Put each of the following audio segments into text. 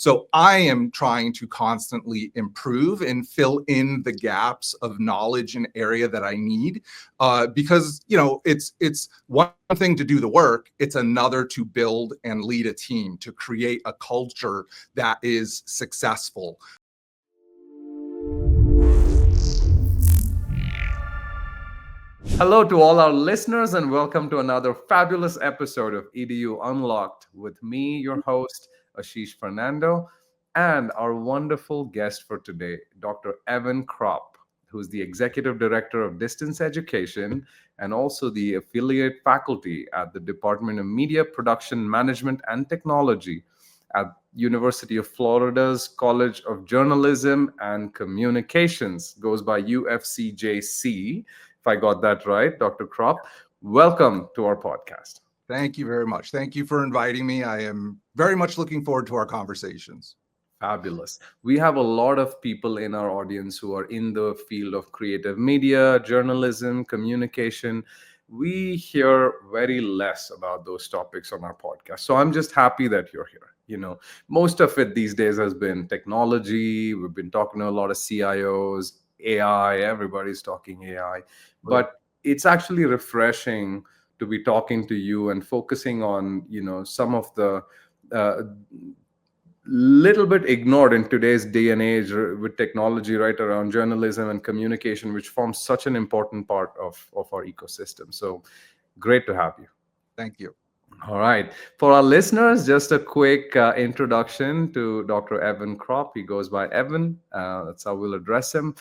So I am trying to constantly improve and fill in the gaps of knowledge and area that I need, because it's one thing to do the work, it's another to build and lead a team, to create a culture that is successful. Hello to all our listeners, and welcome to another fabulous episode of Edu Unlocked with me, your host, Ashish Fernando, and our wonderful guest for today, Dr. Evan Kropp, who's the Executive Director of Distance Education and also the affiliate faculty at the Department of Media Production Management and Technology at University of Florida's College of Journalism and Communications, goes by UFCJC. If I got that right, Dr. Kropp, welcome to our podcast. Thank you very much. Thank you for inviting me. I am very much looking forward to our conversations. Fabulous. We have a lot of people in our audience who are in the field of creative media, journalism, communication. We hear very less about those topics on our podcast. So I'm just happy that you're here. Most of it these days has been technology. We've been talking to a lot of CIOs, AI, everybody's talking AI. But it's actually refreshing to be talking to you and focusing on, some of the little bit ignored in today's day and age with technology, right, around journalism and communication, which forms such an important part of our ecosystem. So great to have you. Thank you. All right. For our listeners, just a quick introduction to Dr. Evan Kropp. He goes by Evan. That's how we'll address him.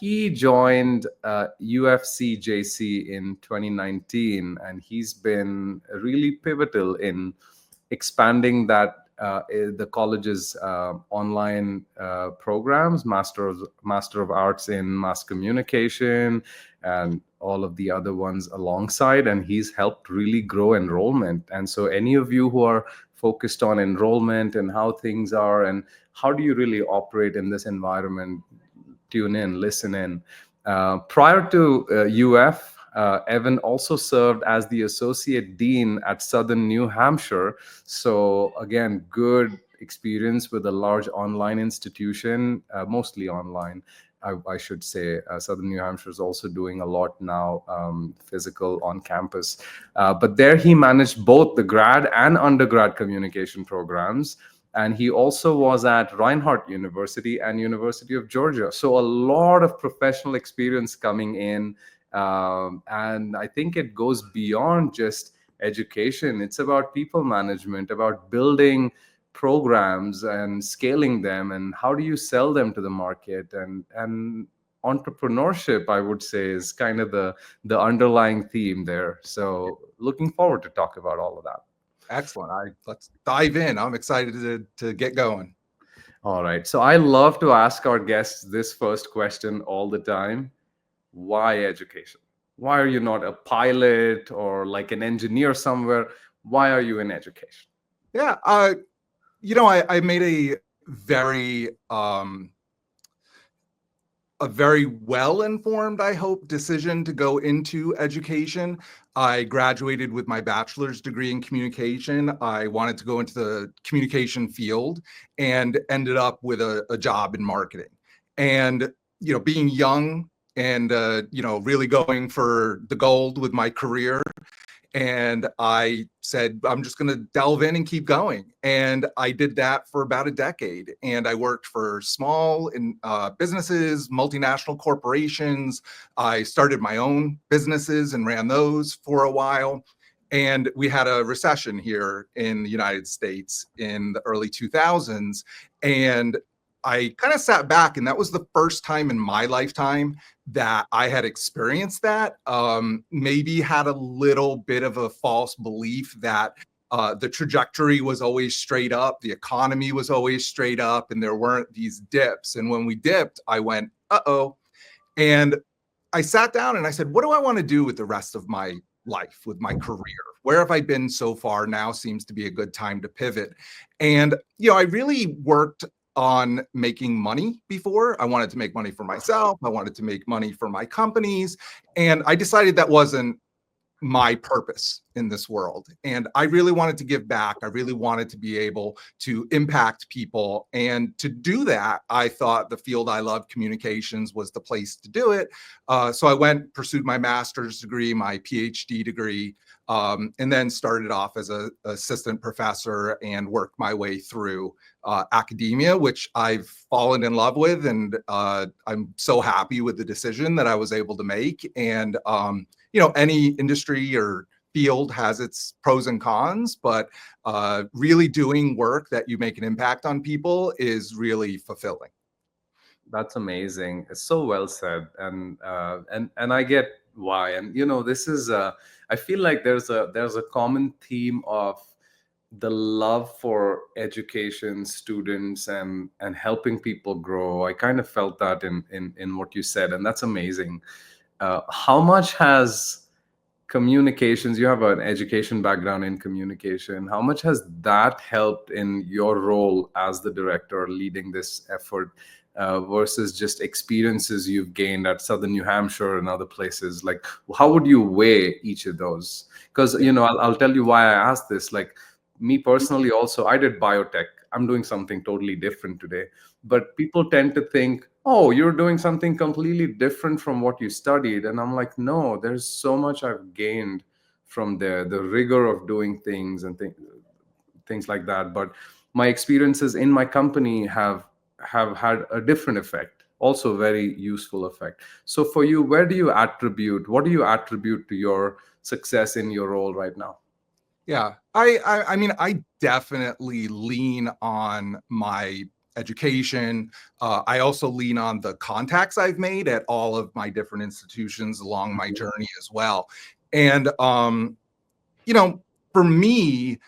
He joined UFCJC in 2019, and he's been really pivotal in expanding the college's online programs, Master of Arts in Mass Communication, and all of the other ones alongside. And he's helped really grow enrollment. And so any of you who are focused on enrollment and how things are and how do you really operate in this environment, tune in, listen in. Prior to UF, Evan also served as the Associate Dean at Southern New Hampshire. So again, good experience with a large online institution, mostly online, I should say. Southern New Hampshire is also doing a lot now, physical on campus. But there he managed both the grad and undergrad communication programs. And he also was at Reinhardt University and University of Georgia. So a lot of professional experience coming in. And I think it goes beyond just education. It's about people management, about building programs and scaling them, and how do you sell them to the market. And entrepreneurship, I would say, is kind of the underlying theme there. So looking forward to talk about all of that. Excellent. Let's dive in. I'm excited to get going. All right. So I love to ask our guests this first question all the time. Why education? Why are you not a pilot or like an engineer somewhere? Why are you in education? Yeah. I made a very well-informed, I hope, decision to go into education. I graduated with my bachelor's degree in communication. I wanted to go into the communication field and ended up with a job in marketing. And, being young and, really going for the gold with my career. And I said, I'm just going to delve in and keep going. And I did that for about a decade. And I worked for small businesses, multinational corporations. I started my own businesses and ran those for a while. And we had a recession here in the United States in the early 2000s. And I kind of sat back, and that was the first time in my lifetime that I had experienced that. Maybe had a little bit of a false belief that the trajectory was always straight up, the economy was always straight up, and there weren't these dips. And when we dipped, I went, uh-oh. And I sat down and I said, what do I want to do with the rest of my life, with my career? Where have I been so far? Now seems to be a good time to pivot. And, I really worked on making money before. I wanted to make money for myself. I wanted to make money for my companies. And I decided that wasn't my purpose in this world. And I really wanted to give back. I really wanted to be able to impact people. And to do that, I thought the field I love, communications, was the place to do it. So I went, pursued my master's degree, my PhD degree, and then started off as an assistant professor and worked my way through academia, which I've fallen in love with. And I'm so happy with the decision that I was able to make. And any industry or field has its pros and cons, but really doing work that you make an impact on people is really fulfilling. That's amazing. It's so well said, and I get why. And this is I feel like there's a common theme of the love for education, students, and helping people grow. I kind of felt that in what you said, and that's amazing. How much has communications, you have an education background in communication, how much has that helped in your role as the director leading this effort, versus just experiences you've gained at Southern New Hampshire and other places? Like, how would you weigh each of those? Because I'll tell you why I asked this. Like, me personally also, I did biotech. I'm doing something totally different today, but people tend to think, oh, you're doing something completely different from what you studied. And I'm like, no, there's so much I've gained from there, the rigor of doing things and things like that. But my experiences in my company have had a different effect, also very useful effect. So for you, what do you attribute to your success in your role right now? Yeah, I mean, I definitely lean on my education. I also lean on the contacts I've made at all of my different institutions along my journey as well. And you know, for me,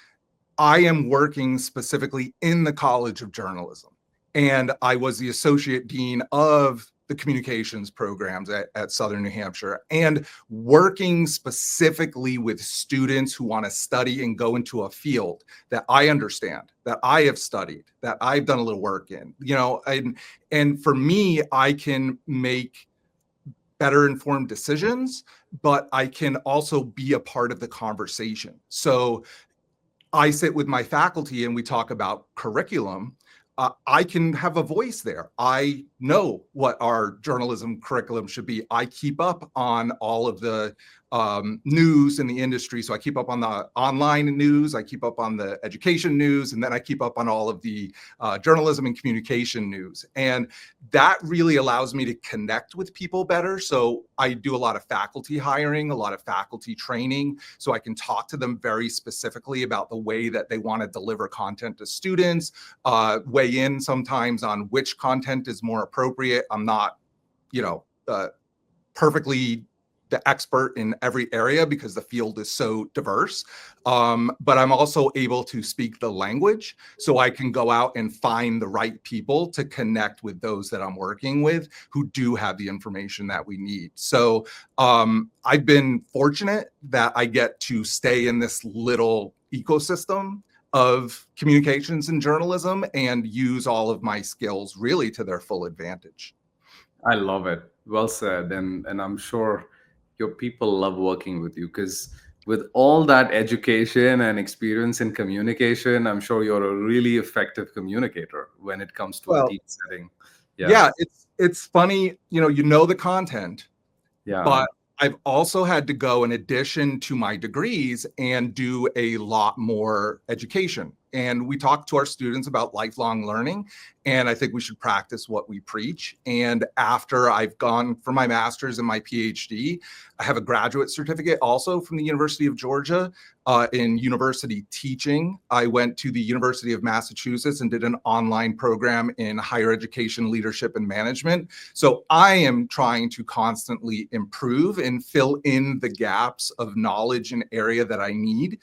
I am working specifically in the College of Journalism, and I was the associate dean of the communications programs at Southern New Hampshire, and working specifically with students who want to study and go into a field that I understand, that I have studied, that I've done a little work in, and for me, I can make better informed decisions, but I can also be a part of the conversation. So I sit with my faculty and we talk about curriculum. I can have a voice there. I know what our journalism curriculum should be. I keep up on all of the news in the industry. So I keep up on the online news, I keep up on the education news, and then I keep up on all of the journalism and communication news. And that really allows me to connect with people better. So I do a lot of faculty hiring, a lot of faculty training, so I can talk to them very specifically about the way that they want to deliver content to students, weigh in sometimes on which content is more appropriate. I'm not, perfectly the expert in every area because the field is so diverse. But I'm also able to speak the language, so I can go out and find the right people to connect with those that I'm working with who do have the information that we need. So I've been fortunate that I get to stay in this little ecosystem of communications and journalism and use all of my skills really to their full advantage. I love it. Well said. And I'm sure your people love working with you, because with all that education and experience in communication, I'm sure you're a really effective communicator when it comes to a Well, team setting. Yeah. yeah, it's funny, the content, Yeah. but I've also had to go, in addition to my degrees, and do a lot more education. And we talk to our students about lifelong learning, and I think we should practice what we preach. And after I've gone for my master's and my PhD, I have a graduate certificate also from the University of Georgia in university teaching. I went to the University of Massachusetts and did an online program in higher education leadership and management. So I am trying to constantly improve and fill in the gaps of knowledge and area that I need,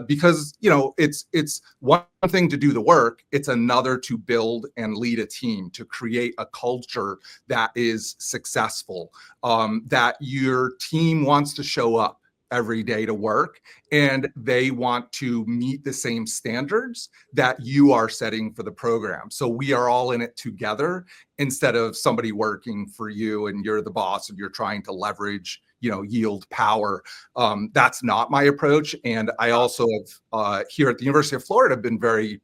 because it's one thing to do the work, it's another to build and lead a team, to create a culture that is successful, that your team wants to show up every day to work, and they want to meet the same standards that you are setting for the program. So we are all in it together. instead of somebody working for you and you're the boss and you're trying to leverage, yield power. That's not my approach. And I also have here at the University of Florida been very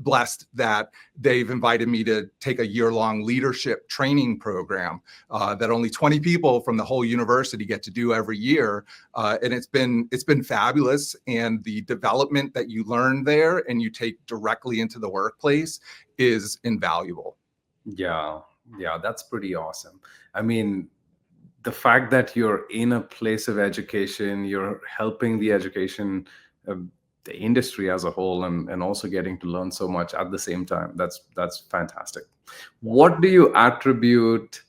blessed that they've invited me to take a year-long leadership training program that only 20 people from the whole university get to do every year. And it's been fabulous. And the development that you learn there and you take directly into the workplace is invaluable. Yeah, that's pretty awesome. I mean, the fact that you're in a place of education, you're helping the education, the industry as a whole, and also getting to learn so much at the same time. That's fantastic. What do you attribute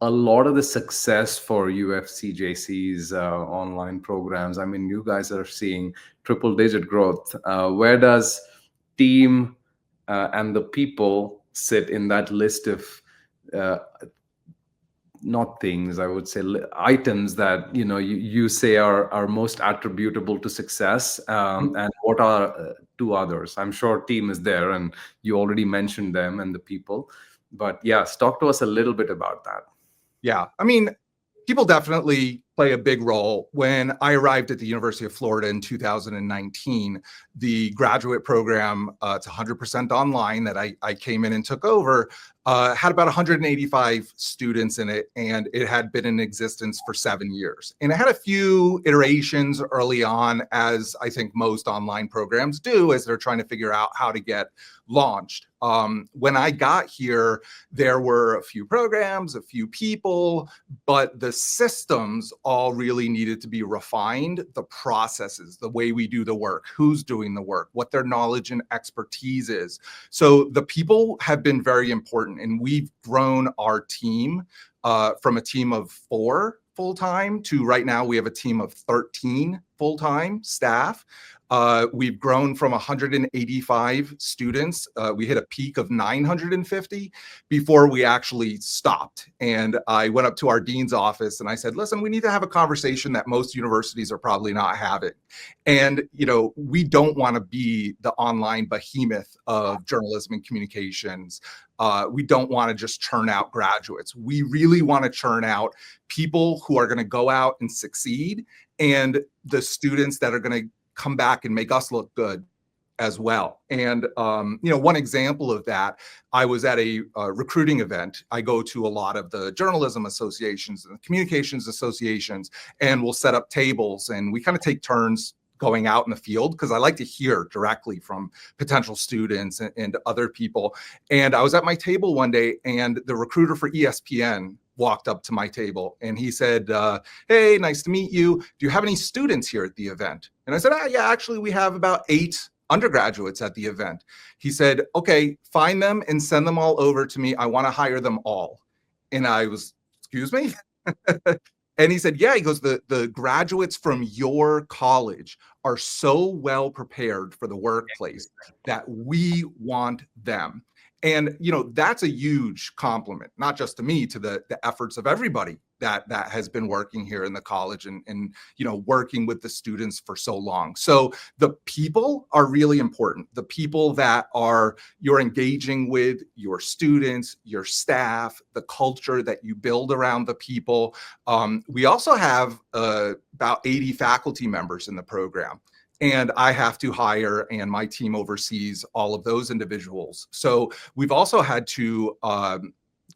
a lot of the success for UFCJC's online programs? I mean, you guys are seeing triple-digit growth. Where does team and the people sit in that list of uh, not things, I would say items that you say are most attributable to success, and what are two others? I'm sure team is there, and you already mentioned them and the people, but yes, talk to us a little bit about that. Yeah, I mean, people definitely play a big role. When I arrived at the University of Florida in 2019, the graduate program, it's 100% online that I came in and took over, had about 185 students in it, and it had been in existence for 7 years. And it had a few iterations early on, as I think most online programs do, as they're trying to figure out how to get launched. When I got here, there were a few programs, a few people, but the systems all really needed to be refined. The processes, the way we do the work, who's doing the work, what their knowledge and expertise is. So the people have been very important, and we've grown our team from a team of 4 full-time to right now we have a team of 13 full-time staff. We've grown from 185 students. We hit a peak of 950 before we actually stopped. And I went up to our dean's office and I said, listen, we need to have a conversation that most universities are probably not having. And, we don't want to be the online behemoth of journalism and communications. We don't want to just churn out graduates. We really want to churn out people who are going to go out and succeed, and the students that are going to come back and make us look good as well. And one example of that, I was at a recruiting event. I go to a lot of the journalism associations and communications associations, and we'll set up tables and we kind of take turns going out in the field because I like to hear directly from potential students and other people. And I was at my table one day, and the recruiter for ESPN walked up to my table and he said, hey, nice to meet you. Do you have any students here at the event? And I said, yeah, actually, we have about 8 undergraduates at the event. He said, okay, find them and send them all over to me. I want to hire them all. And I was, excuse me? And he said, yeah, he goes, the graduates from your college are so well prepared for the workplace that we want them. And, that's a huge compliment, not just to me, to the efforts of everybody that has been working here in the college and working with the students for so long. So the people are really important. The people that you're engaging with, your students, your staff, the culture that you build around the people. We also have about 80 faculty members in the program. And I have to hire, and my team oversees all of those individuals. So we've also had to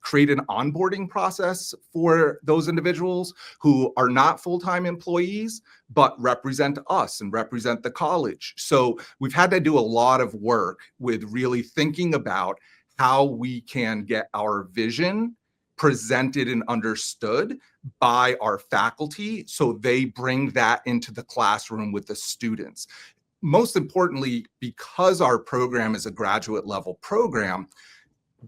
create an onboarding process for those individuals who are not full-time employees, but represent us and represent the college. So we've had to do a lot of work with really thinking about how we can get our vision presented and understood by our faculty so they bring that into the classroom with the students. Most importantly, because our program is a graduate level program,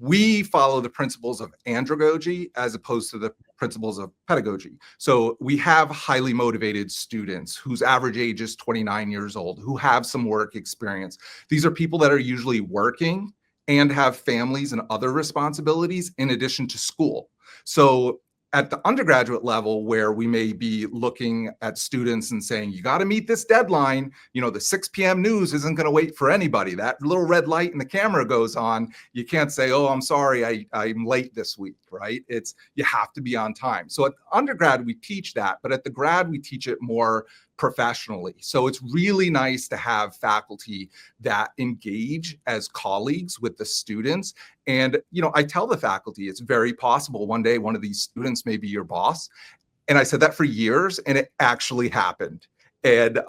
we follow the principles of andragogy as opposed to the principles of pedagogy. So we have highly motivated students whose average age is 29 years old, who have some work experience. These are people that are usually working and have families and other responsibilities in addition to school. So at the undergraduate level, where we may be looking at students and saying, you got to meet this deadline, the 6 p.m. news isn't going to wait for anybody. That little red light and the camera goes on. You can't say, oh, I'm sorry, I'm late this week, right? You have to be on time. So at undergrad, we teach that, but at the grad, we teach it more professionally. So it's really nice to have faculty that engage as colleagues with the students. And, I tell the faculty, it's very possible one day one of these students may be your boss. And I said that for years, and it actually happened. And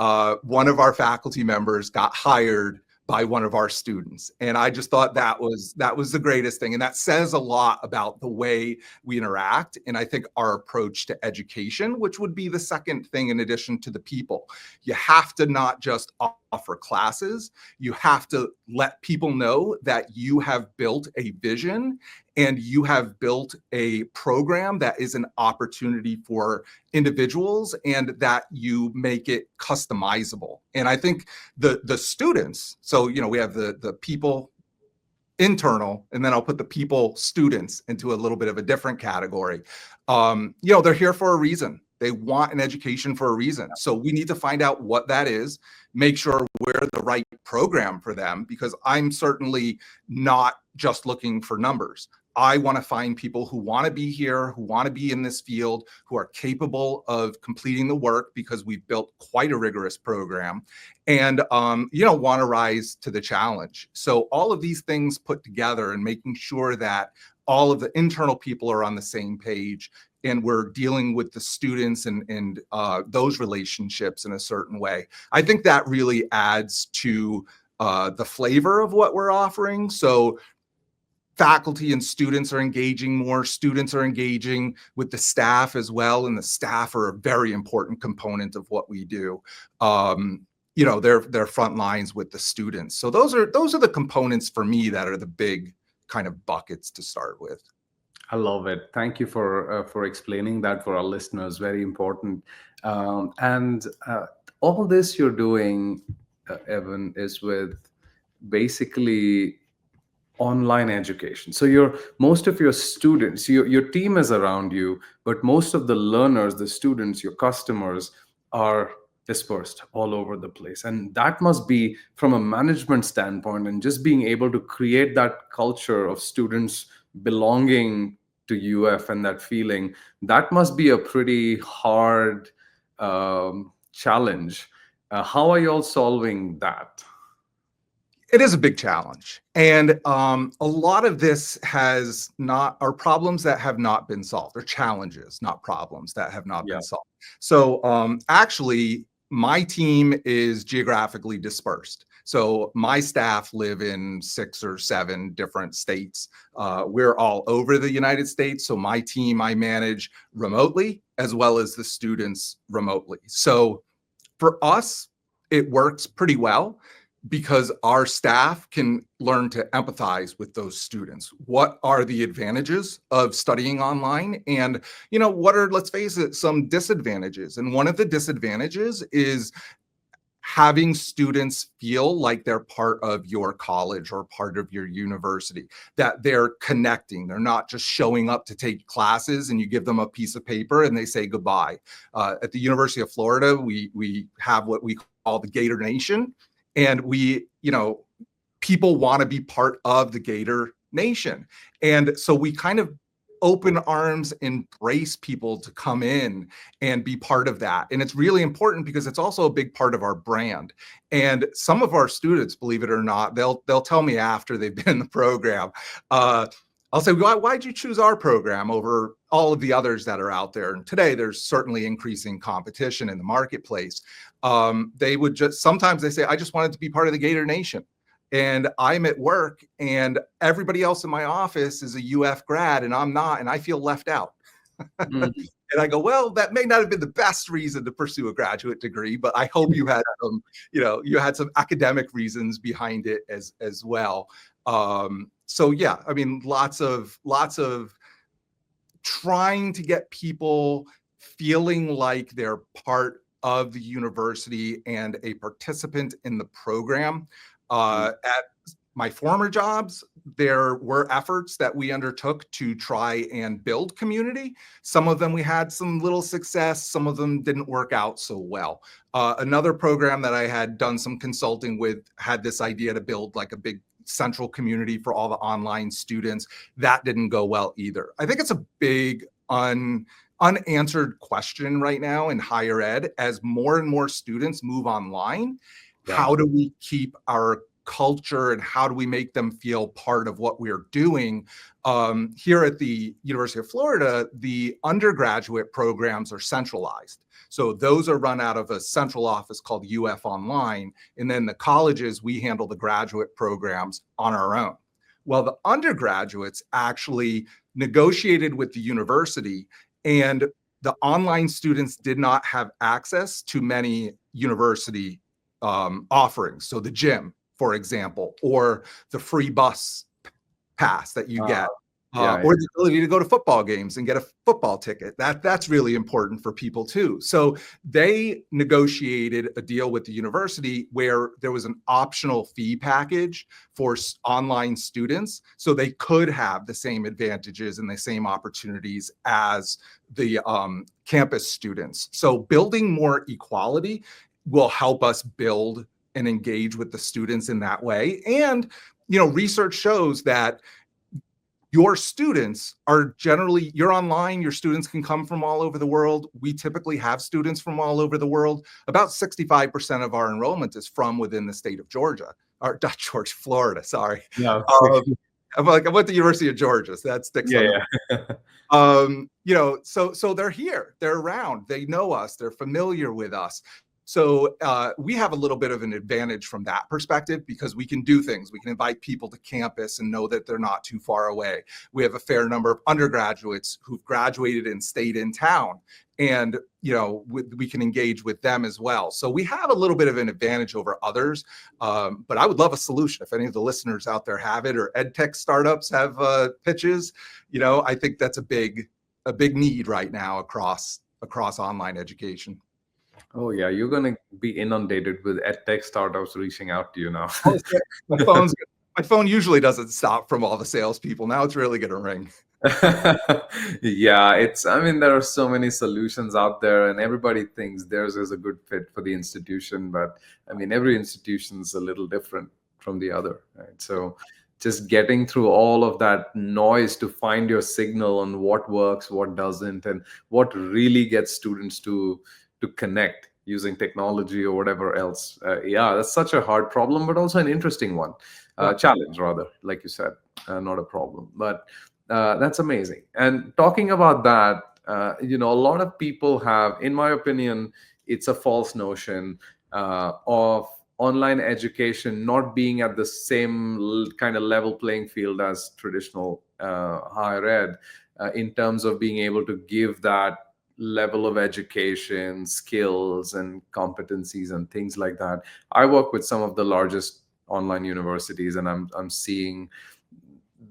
one of our faculty members got hired by one of our students. And I just thought that was the greatest thing. And that says a lot about the way we interact. And I think our approach to education, which would be the second thing in addition to the people. You have to not just offer classes, you have to let people know that you have built a vision and you have built a program that is an opportunity for individuals and that you make it customizable. And I think the students, so we have the people internal, and then I'll put the people students into a little bit of a different category. They're here for a reason. They want an education for a reason. So we need to find out what that is, make sure we're the right program for them, because I'm certainly not just looking for numbers. I want to find people who want to be here, who want to be in this field, who are capable of completing the work, because we've built quite a rigorous program, and want to rise to the challenge. So all of these things put together and making sure that all of the internal people are on the same page and we're dealing with the students and those relationships in a certain way. I think that really adds to the flavor of what we're offering. So faculty and students are engaging more, students are engaging with the staff as well, and the staff are a very important component of what we do. They're front lines with the students. So those are the components for me that are the big kind of buckets to start with. I love it. Thank you for explaining that for our listeners. Very important. And all this you're doing, Evan, is with basically online education. So most of your students, your team is around you, but most of the learners, the students, your customers are dispersed all over the place. And that must be, from a management standpoint, and just being able to create that culture of students belonging to UF and that feeling, that must be a pretty hard challenge. How are you all solving that? It is a big challenge. And a lot of this are problems that have not been solved, or challenges, not problems that have not been solved. So actually, my team is geographically dispersed. So my staff live in 6 or 7 different states. We're all over the United States. So my team, I manage remotely, as well as the students remotely. So for us, it works pretty well, because our staff can learn to empathize with those students. What are the advantages of studying online? And, what are, let's face it, some disadvantages? And one of the disadvantages is having students feel like they're part of your college or part of your university, that they're connecting. They're not just showing up to take classes and you give them a piece of paper and they say goodbye. At the University of Florida, we have what we call the Gator Nation. And people want to be part of the Gator Nation. And so we kind of open arms embrace people to come in and be part of that. And it's really important because it's also a big part of our brand. And some of our students, believe it or not, they'll tell me after they've been in the program, I'll say, why'd you choose our program over all of the others that are out there? And today there's certainly increasing competition in the marketplace. Sometimes they say, I just wanted to be part of the Gator Nation. And I'm at work and everybody else in my office is a UF grad and I'm not, and I feel left out. And I go, well, that may not have been the best reason to pursue a graduate degree, but I hope you had some, you had some academic reasons behind it as well. So yeah, I mean, lots of trying to get people feeling like they're part of the university and a participant in the program. At my former jobs, there were efforts that we undertook to try and build community. Some of them we had some little success, some of them didn't work out so well. Another program that I had done some consulting with had this idea to build like a big central community for all the online students. That didn't go well either. I think it's a big unanswered question right now in higher ed as more and more students move online. Yeah. How do we keep our culture and how do we make them feel part of what we're doing? Here at the University of Florida, the undergraduate programs are centralized. So those are run out of a central office called UF Online. And then the colleges, we handle the graduate programs on our own. Well, the undergraduates actually negotiated with the university, and the online students did not have access to many university offerings. So the gym, for example, or the free bus pass that you get, or the ability to go to football games and get a football ticket. That's really important for people too. So they negotiated a deal with the university where there was an optional fee package for online students, so they could have the same advantages and the same opportunities as the campus students. So building more equality will help us build and engage with the students in that way. And, research shows that your students are generally, you're online, your students can come from all over the world. We typically have students from all over the world. About 65% of our enrollment is from within the state of Georgia, or not Georgia, Florida, sorry. Yeah. I went to the University of Georgia, so that sticks on so they're here, they're around, they know us, they're familiar with us. So we have a little bit of an advantage from that perspective because we can do things. We can invite people to campus and know that they're not too far away. We have a fair number of undergraduates who've graduated and stayed in town, and we can engage with them as well. So we have a little bit of an advantage over others, but I would love a solution. If any of the listeners out there have it, or ed tech startups have pitches, I think that's a big need right now across online education. Oh yeah, you're going to be inundated with edtech startups reaching out to you now. My phone usually doesn't stop from all the salespeople. Now it's really going to ring. Yeah, there are so many solutions out there, and everybody thinks theirs is a good fit for the institution. But every institution's a little different from the other, right? So just getting through all of that noise to find your signal on what works, what doesn't, and what really gets students to connect using technology or whatever else. That's such a hard problem, but also an interesting one. Challenge, rather, like you said, not a problem. But that's amazing. And talking about that, a lot of people have, in my opinion, it's a false notion of online education not being at the same kind of level playing field as traditional higher ed in terms of being able to give that level of education, skills, and competencies and things like that. I work with some of the largest online universities, and I'm seeing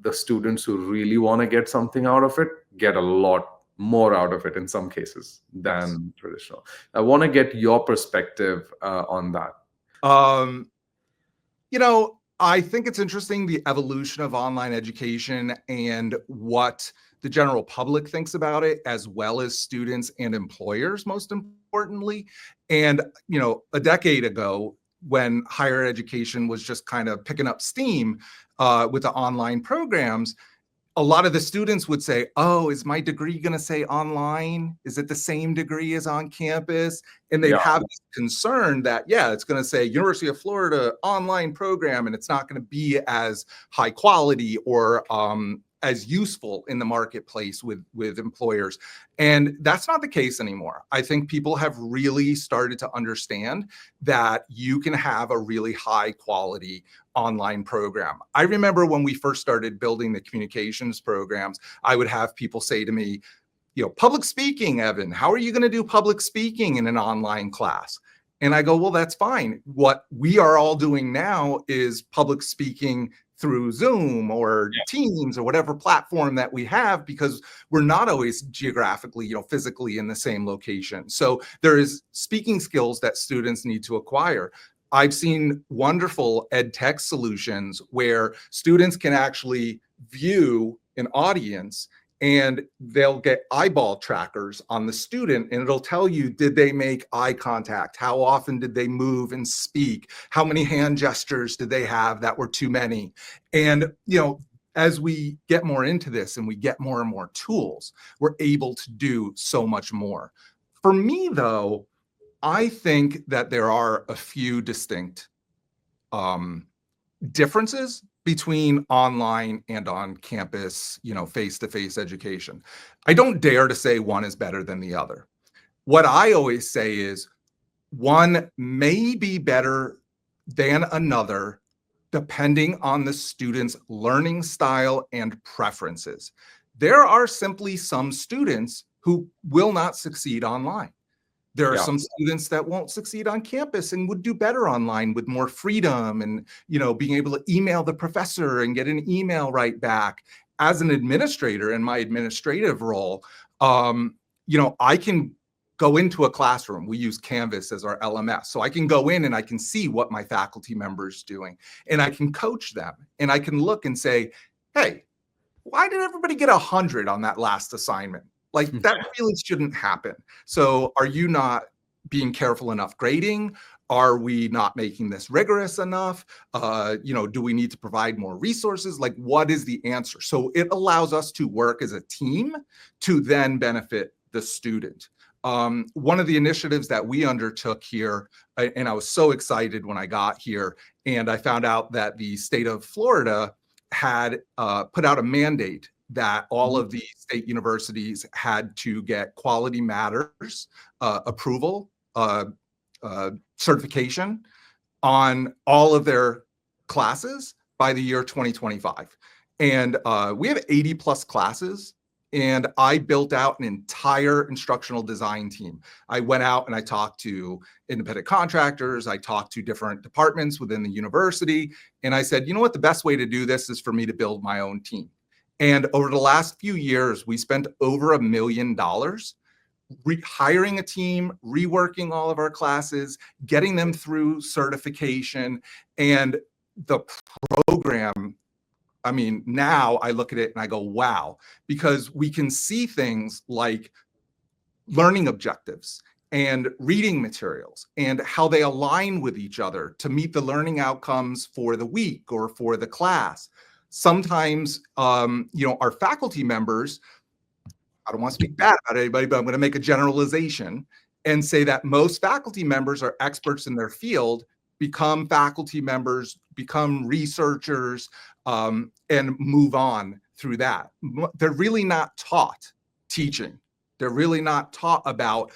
the students who really want to get something out of it get a lot more out of it in some cases than traditional. I want to get your perspective on that. I think it's interesting, the evolution of online education and what the general public thinks about it, as well as students and employers, most importantly. And, a decade ago, when higher education was just kind of picking up steam with the online programs, a lot of the students would say, oh, is my degree going to say online? Is it the same degree as on campus? And they'd have this concern that, it's going to say University of Florida online program, and it's not going to be as high quality or as useful in the marketplace with employers. And that's not the case anymore. I think people have really started to understand that you can have a really high quality online program. I remember when we first started building the communications programs, I would have people say to me, public speaking, Evan, how are you going to do public speaking in an online class? And I go, well, that's fine. What we are all doing now is public speaking through Zoom or Teams or whatever platform that we have, because we're not always geographically, physically in the same location. So there is speaking skills that students need to acquire. I've seen wonderful ed tech solutions where students can actually view an audience and they'll get eyeball trackers on the student, and it'll tell you, did they make eye contact? How often did they move and speak? How many hand gestures did they have that were too many? And, as we get more into this and we get more and more tools, we're able to do so much more. For me, though, I think that there are a few distinct differences between online and on campus, face-to-face education. I don't dare to say one is better than the other. What I always say is one may be better than another depending on the student's learning style and preferences. There are simply some students who will not succeed online. There are Yeah. some students that won't succeed on campus and would do better online with more freedom and, being able to email the professor and get an email right back. As an administrator in my administrative role, I can go into a classroom. We use Canvas as our LMS. So I can go in and I can see what my faculty members doing, and I can coach them, and I can look and say, hey, why did everybody get 100 on that last assignment? Like, that really shouldn't happen. So are you not being careful enough grading? Are we not making this rigorous enough? Do we need to provide more resources? Like, what is the answer? So it allows us to work as a team to then benefit the student. One of the initiatives that we undertook here, and I was so excited when I got here, and I found out that the state of Florida had put out a mandate that all of the state universities had to get Quality Matters approval, certification on all of their classes by the year 2025. And we have 80 plus classes. And I built out an entire instructional design team. I went out and I talked to independent contractors. I talked to different departments within the university. And I said, you know what, the best way to do this is for me to build my own team. And over the last few years, we spent over $1 million hiring a team, reworking all of our classes, getting them through certification. And the program, I mean, now I look at it and I go, wow, because we can see things like learning objectives and reading materials and how they align with each other to meet the learning outcomes for the week or for the class. Sometimes, our faculty members, I don't want to speak bad about anybody, but I'm going to make a generalization and say that most faculty members are experts in their field, become faculty members, become researchers, and move on through that. They're really not taught teaching. They're really not taught about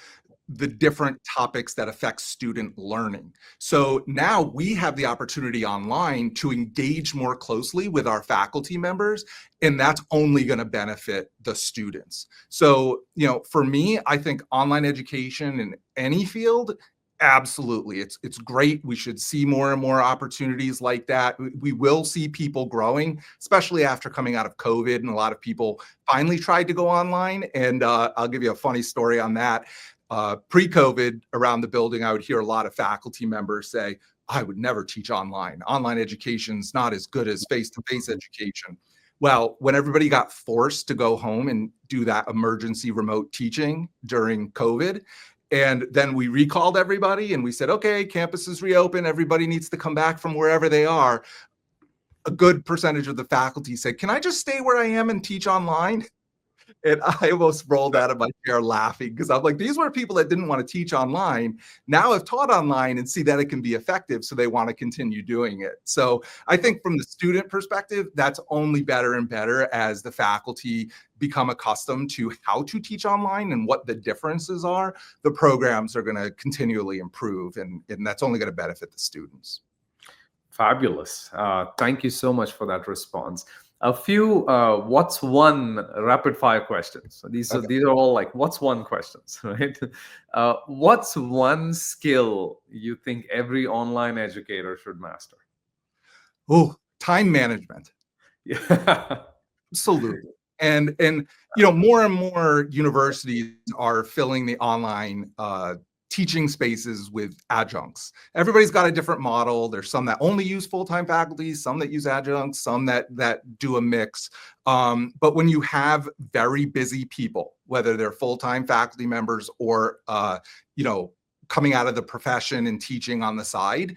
the different topics that affect student learning. So now we have the opportunity online to engage more closely with our faculty members, and that's only going to benefit the students. So, for me, I think online education in any field, absolutely, it's great. We should see more and more opportunities like that. We will see people growing, especially after coming out of COVID, and a lot of people finally tried to go online. And I'll give you a funny story on that. Pre-COVID, around the building, I would hear a lot of faculty members say, I would never teach online. Online education's not as good as face-to-face education. Well, when everybody got forced to go home and do that emergency remote teaching during COVID, and then we recalled everybody and we said, okay, campus is reopened. Everybody needs to come back from wherever they are. A good percentage of the faculty said, can I just stay where I am and teach online? And I almost rolled out of my chair laughing, because I'm like, these were people that didn't want to teach online, now have taught online and see that it can be effective, so they want to continue doing it. So I think from the student perspective, that's only better and better as the faculty become accustomed to how to teach online and what the differences are. The programs are going to continually improve, and that's only going to benefit the students. Fabulous. Thank you so much for that response. A few what's one rapid fire questions. So these are all like what's one questions, right? What's one skill you think every online educator should master? Oh, time management. Yeah. Absolutely. And more and more universities are filling the online teaching spaces with adjuncts. Everybody's got a different model. There's some that only use full-time faculty, some that use adjuncts, some that do a mix. But when you have very busy people, whether they're full-time faculty members or coming out of the profession and teaching on the side,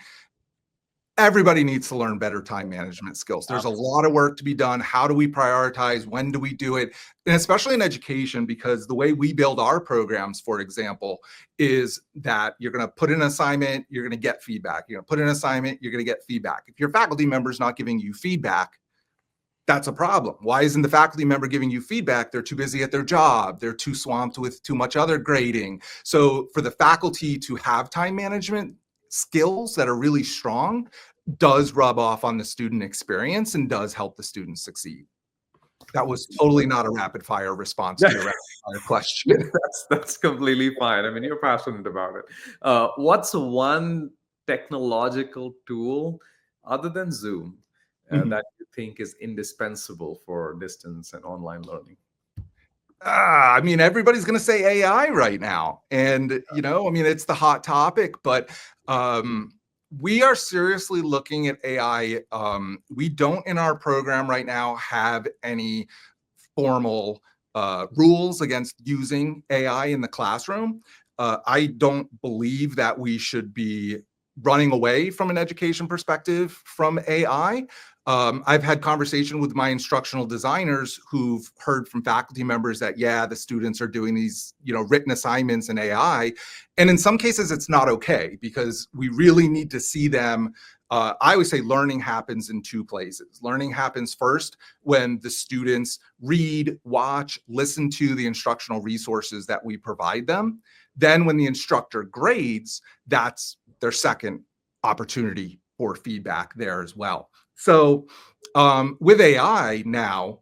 everybody needs to learn better time management skills. There's a lot of work to be done. How do we prioritize? When do we do it? And especially in education, because the way we build our programs, for example, is that you're going to put in an assignment, you're going to get feedback. You're going to put in an assignment, you're going to get feedback. If your faculty member is not giving you feedback, that's a problem. Why isn't the faculty member giving you feedback? They're too busy at their job. They're too swamped with too much other grading. So for the faculty to have time management skills that are really strong does rub off on the student experience and does help the students succeed. That was totally not a rapid fire response to your rapid fire question. That's completely fine. I mean, you're passionate about it. What's one technological tool other than Zoom that you think is indispensable for distance and online learning? I mean, everybody's going to say AI right now. And, it's the hot topic, but we are seriously looking at AI. We don't in our program right now have any formal rules against using AI in the classroom. I don't believe that we should be running away from an education perspective from AI. I've had conversation with my instructional designers who've heard from faculty members that, the students are doing these, written assignments in AI. And in some cases, it's not okay because we really need to see them. I always say learning happens in two places. Learning happens first when the students read, watch, listen to the instructional resources that we provide them. Then when the instructor grades, that's their second opportunity for feedback there as well. So with AI now,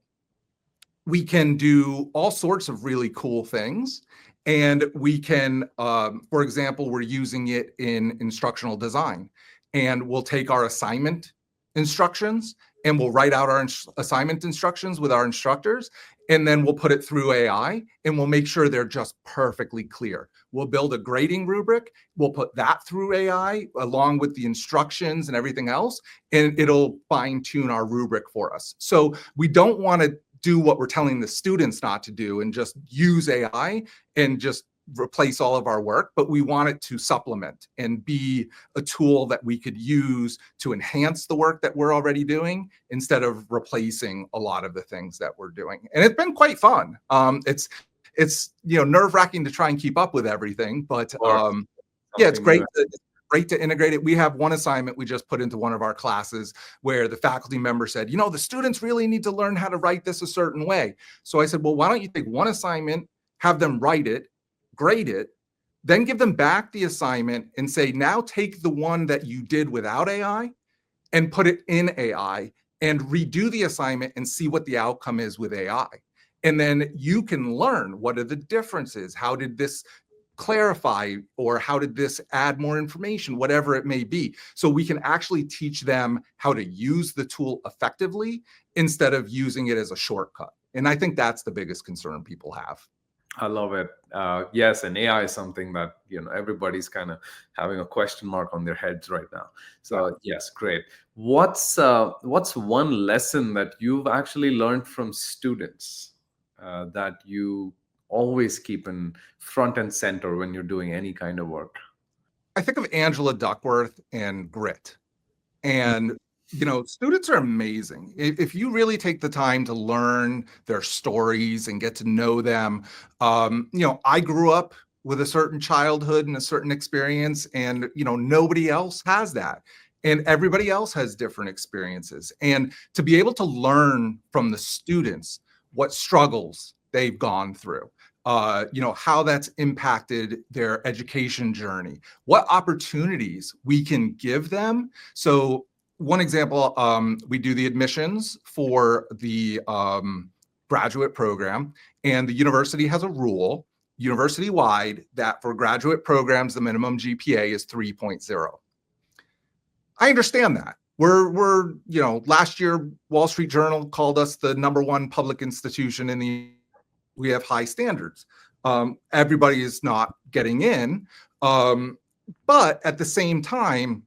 we can do all sorts of really cool things. And we can, for example, we're using it in instructional design. And we'll take our assignment instructions and we'll write out our assignment instructions with our instructors. And then we'll put it through AI and we'll make sure they're just perfectly clear. We'll build a grading rubric. We'll put that through AI along with the instructions and everything else, and it'll fine tune our rubric for us. So we don't want to do what we're telling the students not to do and just use AI and just replace all of our work, but we want it to supplement and be a tool that we could use to enhance the work that we're already doing instead of replacing a lot of the things that we're doing. And it's been quite fun. It's nerve-wracking to try and keep up with everything, but it's great. It's great to integrate it. We have one assignment we just put into one of our classes where the faculty member said, the students really need to learn how to write this a certain way. So I said, well, why don't you take one assignment, have them write it, grade it, then give them back the assignment and say, now take the one that you did without AI and put it in AI and redo the assignment and see what the outcome is with AI. And then you can learn what are the differences. How did this clarify, or how did this add more information, whatever it may be. So we can actually teach them how to use the tool effectively instead of using it as a shortcut. And I think that's the biggest concern people have. I love it. Yes, and AI is something that everybody's kind of having a question mark on their heads right now. So yes, great. What's one lesson that you've actually learned from students that you always keep in front and center when you're doing any kind of work? I think of Angela Duckworth and grit. And students are amazing. If you really take the time to learn their stories and get to know them, I grew up with a certain childhood and a certain experience, and nobody else has that. And everybody else has different experiences. And to be able to learn from the students what struggles they've gone through, how that's impacted their education journey, what opportunities we can give them. So one example, we do the admissions for the graduate program, and the university has a rule university-wide that for graduate programs, the minimum GPA is 3.0. I understand that. We're last year, Wall Street Journal called us the #1 public institution we have high standards. Everybody is not getting in. But at the same time,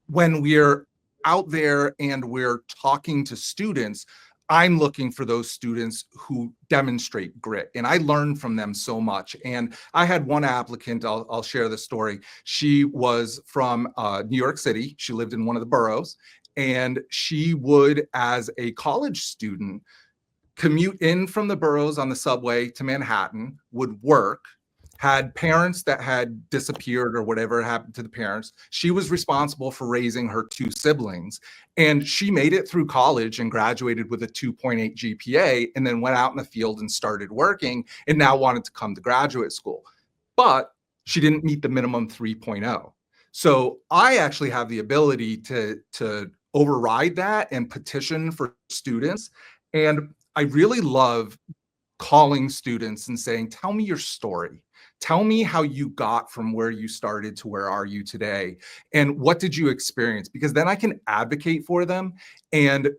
when we're out there and we're talking to students, I'm looking for those students who demonstrate grit, and I learn from them so much. And I had one applicant, I'll share the story. She was from New York City. She lived in one of the boroughs, and she would, as a college student, commute in from the boroughs on the subway to Manhattan, would work, had parents that had disappeared or whatever happened to the parents. She was responsible for raising her two siblings. And she made it through college and graduated with a 2.8 GPA, and then went out in the field and started working, and now wanted to come to graduate school. But she didn't meet the minimum 3.0. So I actually have the ability to override that and petition for students. And I really love calling students and saying, tell me your story. Tell me how you got from where you started to where are you today, and what did you experience? Because then I can advocate for them. And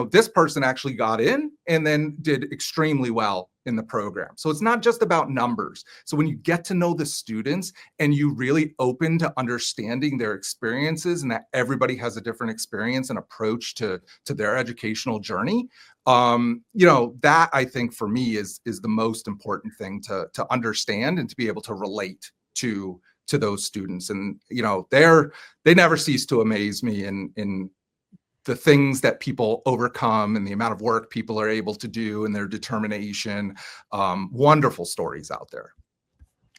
this person actually got in and then did extremely well in the program. So it's not just about numbers. So when you get to know the students and you really open to understanding their experiences, and that everybody has a different experience and approach to their educational journey, that I think for me is the most important thing to understand and to be able to relate to those students. And they never cease to amaze me in the things that people overcome and the amount of work people are able to do and their determination. Wonderful stories out there.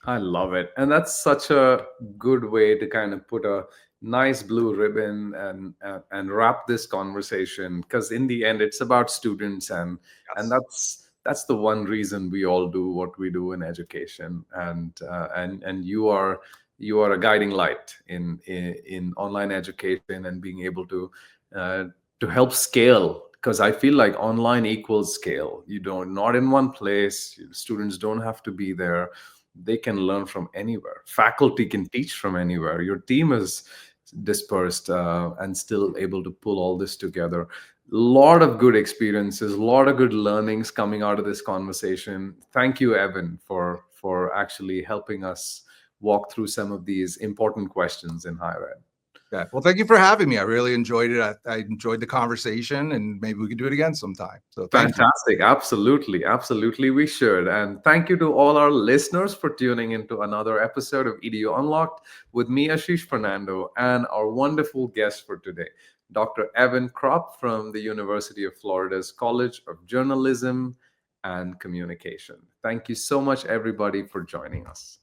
I love it. And that's such a good way to kind of put a nice blue ribbon and wrap this conversation, because in the end it's about students, and Yes. that's the one reason we all do what we do in education. And you are a guiding light in online education and being able uh, to help scale, because I feel like online equals scale. You don't, not in one place, students don't have to be there, they can learn from anywhere, faculty can teach from anywhere, your team is dispersed, and still able to pull all this together. Lot of good experiences, a lot of good learnings coming out of this conversation. Thank you, Evan, for actually helping us walk through some of these important questions in higher ed. Yeah. Well, thank you for having me. I really enjoyed it. I enjoyed the conversation, and maybe we can do it again sometime. So thank you. Fantastic. Absolutely. Absolutely. We should. And thank you to all our listeners for tuning into another episode of Edu Unlocked with me, Ashish Fernando, and our wonderful guest for today, Dr. Evan Kropp from the University of Florida's College of Journalism and Communication. Thank you so much, everybody, for joining us.